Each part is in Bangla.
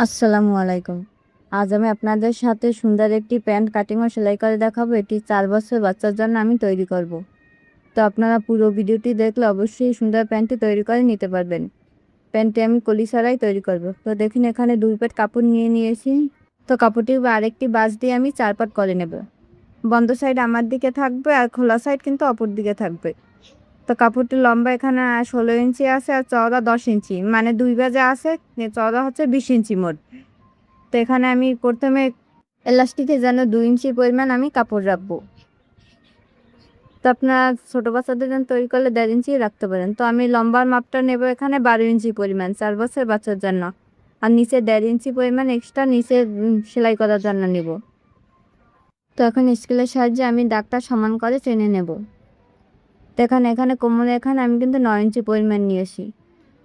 আসসালামু আলাইকুম। আজ আমি আপনাদের সাথে সুন্দর একটি প্যান্ট কাটিং ও সেলাই করে দেখাবো। এটি 4 বছর বাচ্চার জন্য আমি তৈরি করব। তো আপনারা পুরো ভিডিওটি দেখলে অবশ্যই সুন্দর প্যান্টটি তৈরি করে নিতে পারবেন। প্যান্টটি আমি কলি ছাড়াই তৈরি করব। তো দেখুন এখানে 2 প্যাট কাপড় নিয়েছি। তো কাপড়টি আরেকটি বাঁশ দিয়ে আমি 4 পাট করে নেব। বন্ধ সাইড আমার দিকে থাকবে আর খোলা সাইড কিন্তু অপর দিকে থাকবে। তো কাপড়টির লম্বা এখানে 16 ইঞ্চি আছে আর চওড়া 10 ইঞ্চি, মানে 2 ভাঁজে আছে। চওড়া হচ্ছে 20 ইঞ্চি মোট। তো এখানে আমি প্রথমে এলাস্টিকে যেন 2 ইঞ্চি পরিমাণ আমি কাপড় রাখবো। তো আপনারা ছোটো বাচ্চাদের জন্য তৈরি করলে 1.5 ইঞ্চি রাখতে পারেন। তো আমি লম্বার মাপটা নেব এখানে 12 ইঞ্চি পরিমাণ 4 বছর বাচ্চার জন্য, আর নিচে 1.5 ইঞ্চি পরিমাণ এক্সট্রা নিচে সেলাই করার জন্য নেব। তো এখন স্কেলের সাহায্যে আমি দাগটা সমান করে টেনে নেব। তো এখানে কোমরে এখানে আমি কিন্তু 9 ইঞ্চি পরিমাণ নিয়েছি।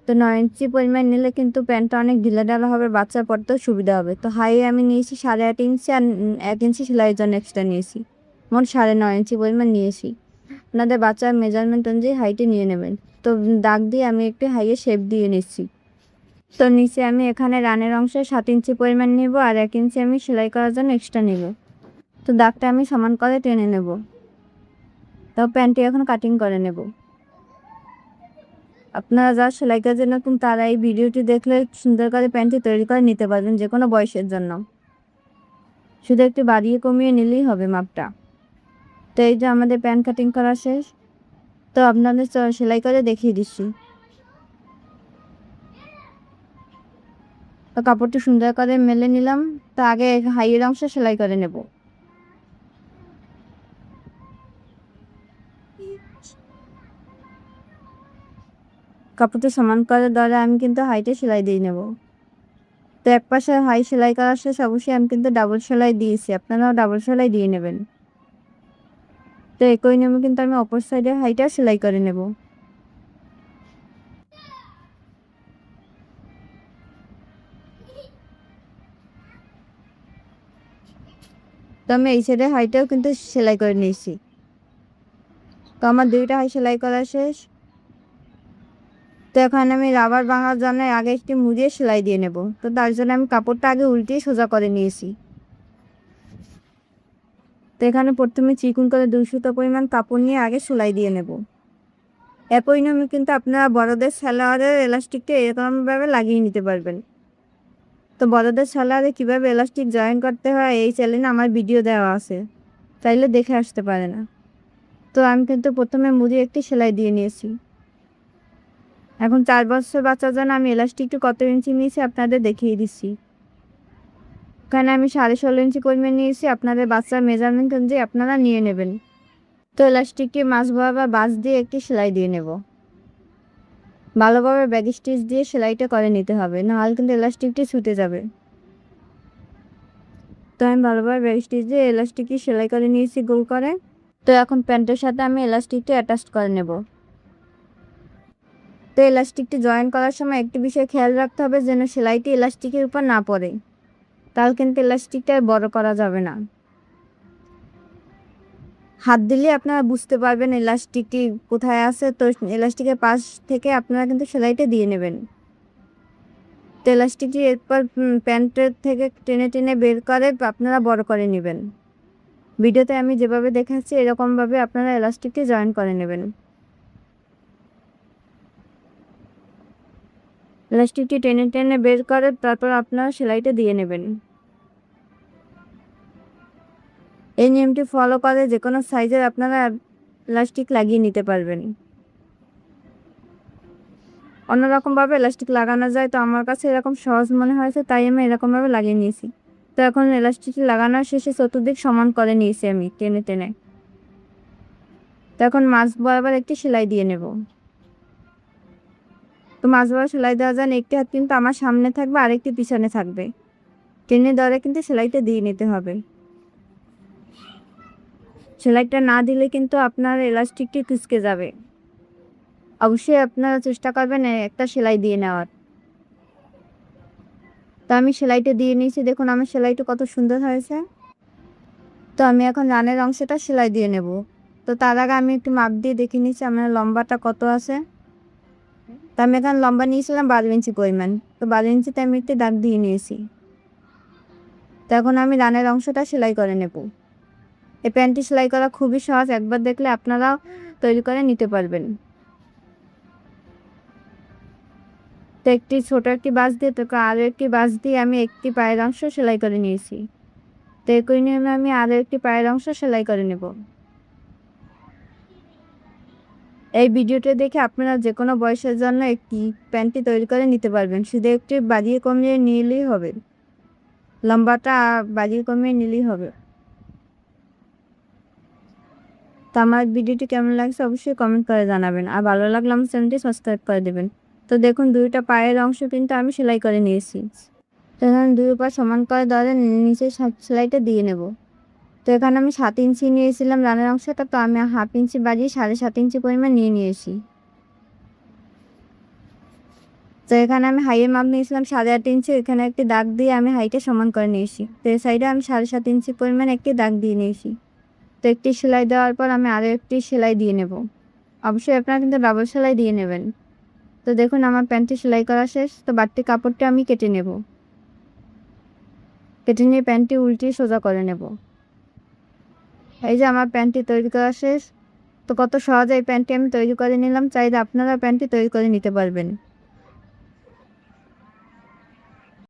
তো 9 ইঞ্চি পরিমাণ নিলে কিন্তু প্যান্টটা অনেক ঢিলাঢালা হবে, বাচ্চা পরতেও সুবিধা হবে। তো হাই আমি নিয়েছি 8.5 ইঞ্চি আর 1 ইঞ্চি সেলাইয়ের জন্য এক্সট্রা নিয়েছি। মোট 9.5 ইঞ্চি পরিমাণ নিয়েছি। আপনাদের বাচ্চার মেজারমেন্ট অনুযায়ী হাইটে নিয়ে নেবেন। তো দাগ দিয়ে আমি একটু হাইয়ে শেপ দিয়ে নিচ্ছি। তো নিচে আমি এখানে রানের অংশে 7 ইঞ্চি পরিমাণ নেব আর 1 ইঞ্চি আমি সেলাই করার জন্য এক্সট্রা নেব। তো দাগটা আমি সমান করে টেনে নেব। তো প্যান্টটি এখন কাটিং করে নেব। আপনারা যারা সেলাই কাজের নতুন তারা এই ভিডিওটি দেখলে সুন্দর করে প্যান্টটি তৈরি করে নিতে পারবেন যে কোনো বয়সের জন্য। শুধু একটু বাড়িয়ে কমিয়ে নিলেই হবে মাপটা। তো এই যে আমাদের প্যান্ট কাটিং করা শেষ। তো আপনাদের সেলাই করে দেখিয়ে দিচ্ছি। তো কাপড়টি সুন্দর করে মেলে নিলাম। তো আগে হাইয়ের অংশ সেলাই করে নেব। কাপড়টি সমান করে ধরে আমি কিন্তু হাইটে সেলাই দিয়ে নেব। তো এক পাশে হাই সেলাই করা শেষ, অবশ্যই আমি কিন্তু ডাবল সেলাই দিয়েছি, আপনারাও ডাবল সেলাই দিয়ে নেবেন। তো একই নিয়মে কিন্তু আমি অপর সাইডে হাইটা সেলাই করে নেব। তো আমি এই সাইডে হাইটাও কিন্তু সেলাই করে নিয়েছি। তো আমার 2টা হাই সেলাই করা শেষ। তো এখন আমি রাবার ভাঙার জন্য আগে একটি মুড়িয়ে সেলাই দিয়ে নেব। তো তার জন্য আমি কাপড়টা আগে উল্টিয়ে সোজা করে নিয়েছি। তো এখানে প্রথমে চিকন করে 2 সুতো পরিমাণ কাপড় নিয়ে আগে সেলাই দিয়ে নেব। একই নিয়মে কিন্তু আপনারা বড়দের সালোয়ারের এলাস্টিকটা এরকমভাবে লাগিয়ে নিতে পারবেন। তো বড়দের সালোয়ারে কীভাবে এলাস্টিক জয়েন করতে হয় এই চ্যানেলে আমার ভিডিও দেওয়া আছে, চাইলে দেখে আসতে পারে না। তো আমি কিন্তু প্রথমে মুড়ি একটি সেলাই দিয়ে নিয়েছি। এখন 4 বছর বাচ্চার জন্য আমি এলাস্টিকটা কত ইঞ্চি নিয়েছি আপনাদের দেখিয়ে দিচ্ছি। এখানে আমি 16.5 ইঞ্চি পরিমাণ নিয়েছি, আপনাদের বাচ্চার মেজারমেন্ট অনুযায়ী আপনারা নিয়ে নেবেন। তো এলাস্টিকটি মাছ বরাবর বাঁশ দিয়ে একটি সেলাই দিয়ে নেব। ভালোভাবে ব্যাক স্টিচ দিয়ে সেলাইটা করে নিতে হবে, নাহলে কিন্তু এলাস্টিকটি ছুটে যাবে। তো আমি ভালোভাবে ব্যাক স্টিচ দিয়ে এলাস্টিকটি সেলাই করে নিয়েছি গোল করে। তো এখন প্যান্টের সাথে আমি এলাস্টিকটি অ্যাটাচ করে নেব। তো এলাস্টিকটি জয়েন করার সময় একটি বিষয় খেয়াল রাখতে হবে যেন সেলাইটি এলাস্টিকের উপর না পড়ে, তাহলে কিন্তু এলাস্টিকটা বড় করা যাবে না। হাত দিলে আপনারা বুঝতে পারবেন এলাস্টিকটি কোথায় আছে। তো এলাস্টিকের পাশ থেকে আপনারা কিন্তু সেলাইটা দিয়ে নেবেন। তো এলাস্টিকটি এরপর প্যান্টের থেকে টেনে টেনে বের করে আপনারা বড় করে নেবেন। ভিডিওতে আমি যেভাবে দেখাচ্ছি এরকমভাবে আপনারা এলাস্টিকটি জয়েন করে নেবেন। এলাস্টিকটি টেনে টেনে বের করে তারপর আপনারা সেলাইটা দিয়ে নেবেন। এই নিয়মটি ফলো করে যে কোনো সাইজের আপনারা এলাস্টিক লাগিয়ে নিতে পারবেন। অন্যরকমভাবে এলাস্টিক লাগানো যায়, তো আমার কাছে এরকম সহজ মনে হয়েছে তাই আমি এরকমভাবে লাগিয়ে নিয়েছি। তো এখন এলাস্টিকটি লাগানোর শেষে চতুর্দিক সমান করে নিয়েছি আমি টেনে টেনে। তো এখন মাঝ বরাবর একটি সেলাই দিয়ে নেব। তো মাঝ বরাবর সেলাই দেওয়া যায়, একটি হাত কিন্তু আমার সামনে থাকবে আরেকটি পিছনে থাকবে, টেনে ধরে কিন্তু সেলাইটা দিয়ে নিতে হবে। সেলাইটা না দিলে কিন্তু আপনার এলাস্টিকটি কুঁচকে যাবে। অবশ্যই আপনারা চেষ্টা করবেন একটা সেলাই দিয়ে নেওয়ার। তো আমি সেলাইটা দিয়ে নিয়েছি, দেখুন আমার সেলাইটা কত সুন্দর হয়েছে। তো আমি এখন রানের অংশটা সেলাই দিয়ে নেব। তো তার আগে আমি একটু মাপ দিয়ে দেখে নিচ্ছি আমার লম্বাটা কত আছে। তো আমি এখানে লম্বা নিয়েছিলাম 12 ইঞ্চি পরিমাণ। তো তো 12 ইঞ্চিতে আমি একটি দাগ দিয়ে নিয়েছি। তো এখন আমি রানের অংশটা সেলাই করে নেব। এই প্যান্টটি সেলাই করা খুবই সহজ, একবার দেখলে আপনারাও তৈরি করে নিতে পারবেন। তো একটি ছোট একটি বাঁশ দিয়ে তো আরও একটি বাঁশ দিয়ে আমি একটি পায়ের অংশ সেলাই করে নিয়েছি। তো একই নিয়মে আমি আরও একটি পায়ের অংশ সেলাই করে নেব। এই ভিডিওটি দেখে আপনারা যে কোনো বয়সের জন্য একটি প্যান্টটি তৈরি করে নিতে পারবেন, শুধু একটু বাড়িয়ে কমিয়ে নিলেই হবে, লম্বাটা বাড়িয়ে কমিয়ে নিলেই হবে। তো আমার ভিডিওটি কেমন লাগছে অবশ্যই কমেন্ট করে জানাবেন, আর ভালো লাগলে আমার চ্যানেলটি সাবস্ক্রাইব করে দেবেন। তো দেখুন দুইটা পায়ের অংশ কিন্তু আমি সেলাই করে নিয়েছি। তো এখানে দুই পা সমান করে ধরে নিচে সেলাইটা দিয়ে নেব। তো এখানে আমি 7 ইঞ্চি নিয়েছিলাম রানের অংশটা, তো আমি 1/2 ইঞ্চি বাড়িয়ে 7.5 ইঞ্চি পরিমাণ নিয়েছি। তো এখানে আমি হাইয়ের মাপ নিয়েছিলাম 8.5 ইঞ্চি, এখানে একটি দাগ দিয়ে আমি হাইটে সমান করে নিয়েছি। তো এই সাইডে আমি 7.5 ইঞ্চি পরিমাণ একটি দাগ দিয়ে নিয়েছি। তো একটি সেলাই দেওয়ার পর আমি আরও একটি সেলাই দিয়ে নেব। অবশ্যই আপনারা কিন্তু ডাবল সেলাই দিয়ে নেবেন। তো দেখুন আমার প্যান্টটি সেলাই করা শেষ। তো বাড়তি কাপড়টা আমি কেটে নেব। কেটে নিয়ে প্যান্টটি উল্টিয়ে সোজা করে নেব। এই যে আমার প্যান্টটি তৈরি করা শেষ। তো কত সহজে এই প্যান্টটি আমি তৈরি করে নিলাম, চাইলে আপনারা প্যান্টটি তৈরি করে নিতে পারবেন।